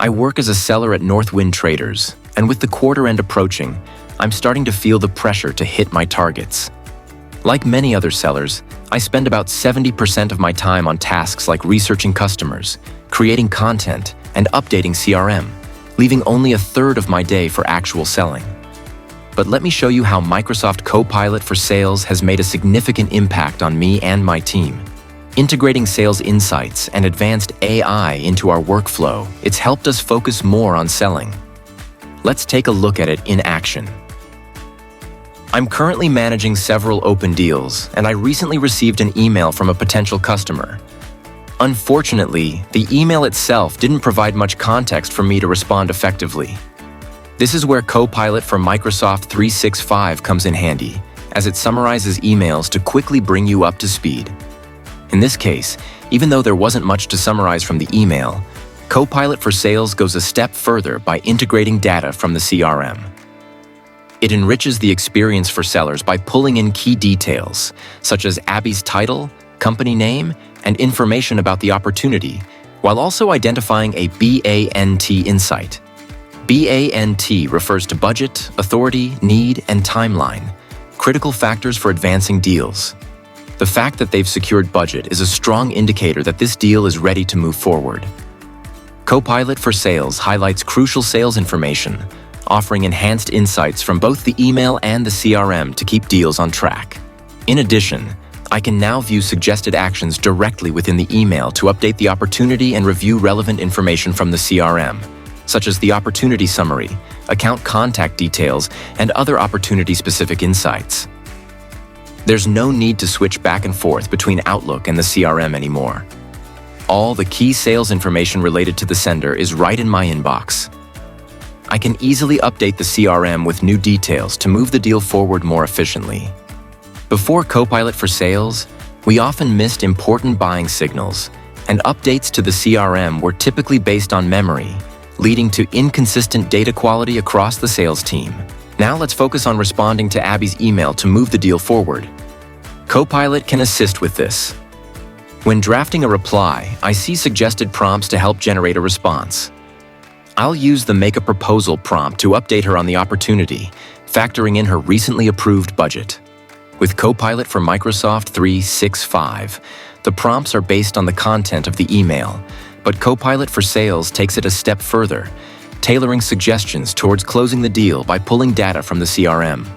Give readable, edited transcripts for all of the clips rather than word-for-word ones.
I work as a seller at Northwind Traders, and with the quarter end approaching, I'm starting to feel the pressure to hit my targets. Like many other sellers, I spend about 70% of my time on tasks like researching customers, creating content, and updating CRM, leaving only a third of my day for actual selling. But let me show you how Microsoft Copilot for Sales has made a significant impact on me and my team. Integrating sales insights and advanced AI into our workflow, it's helped us focus more on selling. Let's take a look at it in action. I'm currently managing several open deals, and I recently received an email from a potential customer. Unfortunately, the email itself didn't provide much context for me to respond effectively. This is where Copilot for Microsoft 365 comes in handy, as it summarizes emails to quickly bring you up to speed. In this case, even though there wasn't much to summarize from the email, Copilot for Sales goes a step further by integrating data from the CRM. It enriches the experience for sellers by pulling in key details, such as Abby's title, company name, and information about the opportunity, while also identifying a BANT insight. BANT refers to budget, authority, need, and timeline, critical factors for advancing deals. The fact that they've secured budget is a strong indicator that this deal is ready to move forward. Copilot for Sales highlights crucial sales information, offering enhanced insights from both the email and the CRM to keep deals on track. In addition, I can now view suggested actions directly within the email to update the opportunity and review relevant information from the CRM, such as the opportunity summary, account contact details, and other opportunity-specific insights. There's no need to switch back and forth between Outlook and the CRM anymore. All the key sales information related to the sender is right in my inbox. I can easily update the CRM with new details to move the deal forward more efficiently. Before Copilot for Sales, we often missed important buying signals, and updates to the CRM were typically based on memory, leading to inconsistent data quality across the sales team. Now let's focus on responding to Abby's email to move the deal forward. Copilot can assist with this. When drafting a reply, I see suggested prompts to help generate a response. I'll use the Make a Proposal prompt to update her on the opportunity, factoring in her recently approved budget. With Copilot for Microsoft 365, the prompts are based on the content of the email, but Copilot for Sales takes it a step further, tailoring suggestions towards closing the deal by pulling data from the CRM.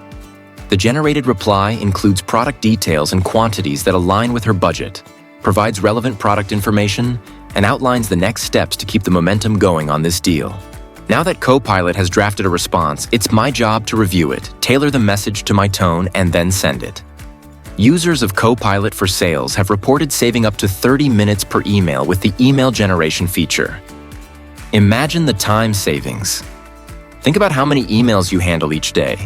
The generated reply includes product details and quantities that align with her budget, provides relevant product information, and outlines the next steps to keep the momentum going on this deal. Now that Copilot has drafted a response, it's my job to review it, tailor the message to my tone, and then send it. Users of Copilot for Sales have reported saving up to 30 minutes per email with the email generation feature. Imagine the time savings. Think about how many emails you handle each day.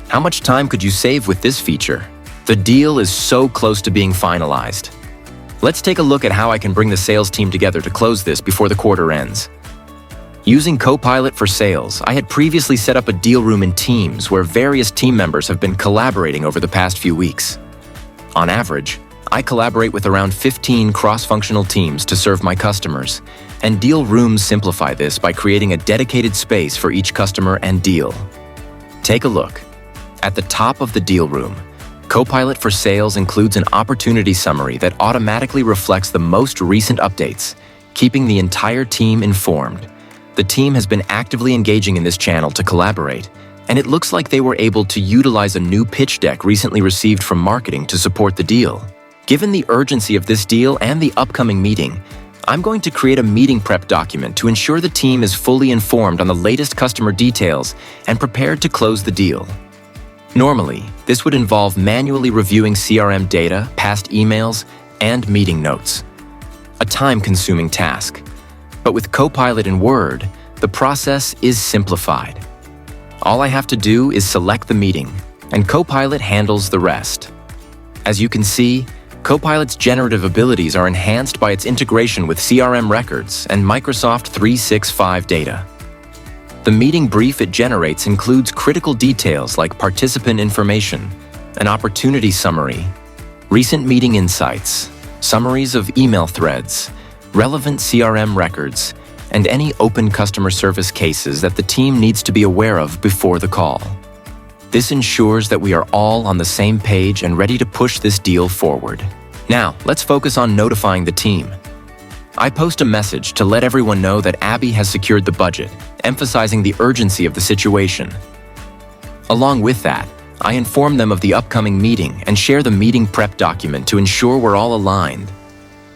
How much time could you save with this feature? The deal is so close to being finalized. Let's take a look at how I can bring the sales team together to close this before the quarter ends. Using Copilot for Sales, I had previously set up a deal room in Teams where various team members have been collaborating over the past few weeks. On average, I collaborate with around 15 cross-functional teams to serve my customers, and deal rooms simplify this by creating a dedicated space for each customer and deal. Take a look. At the top of the deal room, Copilot for Sales includes an opportunity summary that automatically reflects the most recent updates, keeping the entire team informed. The team has been actively engaging in this channel to collaborate, and it looks like they were able to utilize a new pitch deck recently received from marketing to support the deal. Given the urgency of this deal and the upcoming meeting, I'm going to create a meeting prep document to ensure the team is fully informed on the latest customer details and prepared to close the deal. Normally, this would involve manually reviewing CRM data, past emails, and meeting notes. A time-consuming task. But with Copilot in Word, the process is simplified. All I have to do is select the meeting, and Copilot handles the rest. As you can see, Copilot's generative abilities are enhanced by its integration with CRM records and Microsoft 365 data. The meeting brief it generates includes critical details like participant information, an opportunity summary, recent meeting insights, summaries of email threads, relevant CRM records, and any open customer service cases that the team needs to be aware of before the call. This ensures that we are all on the same page and ready to push this deal forward. Now, let's focus on notifying the team. I post a message to let everyone know that Abby has secured the budget, emphasizing the urgency of the situation. Along with that, I inform them of the upcoming meeting and share the meeting prep document to ensure we're all aligned.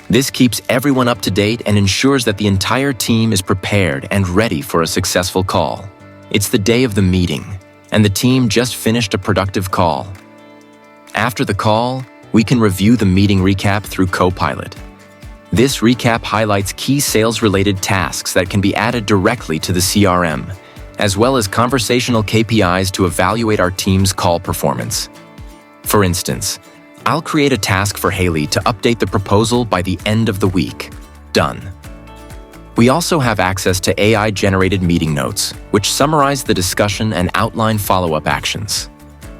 This keeps everyone up to date and ensures that the entire team is prepared and ready for a successful call. It's the day of the meeting, and the team just finished a productive call. After the call, we can review the meeting recap through Copilot. This recap highlights key sales-related tasks that can be added directly to the CRM, as well as conversational KPIs to evaluate our team's call performance. For instance, I'll create a task for Haley to update the proposal by the end of the week. Done. We also have access to AI-generated meeting notes, which summarize the discussion and outline follow-up actions.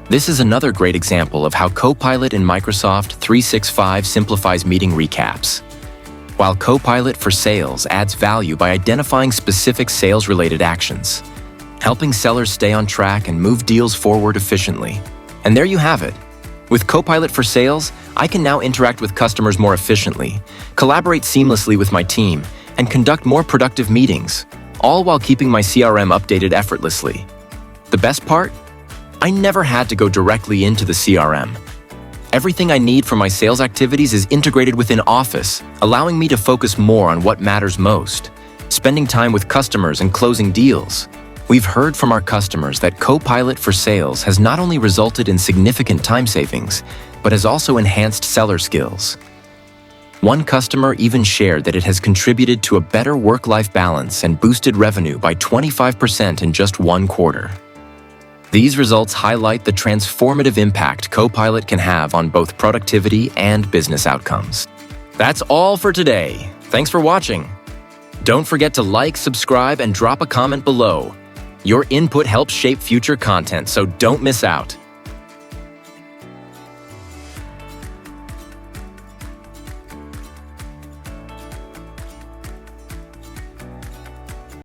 This is another great example of how Copilot in Microsoft 365 simplifies meeting recaps. While Copilot for Sales adds value by identifying specific sales-related actions, helping sellers stay on track and move deals forward efficiently. And there you have it. With Copilot for Sales, I can now interact with customers more efficiently, collaborate seamlessly with my team, and conduct more productive meetings, all while keeping my CRM updated effortlessly. The best part? I never had to go directly into the CRM. Everything I need for my sales activities is integrated within Office, allowing me to focus more on what matters most, spending time with customers and closing deals. We've heard from our customers that Copilot for Sales has not only resulted in significant time savings, but has also enhanced seller skills. One customer even shared that it has contributed to a better work-life balance and boosted revenue by 25% in just one quarter. These results highlight the transformative impact Copilot can have on both productivity and business outcomes. That's all for today. Thanks for watching. Don't forget to like, subscribe, and drop a comment below. Your input helps shape future content, so don't miss out.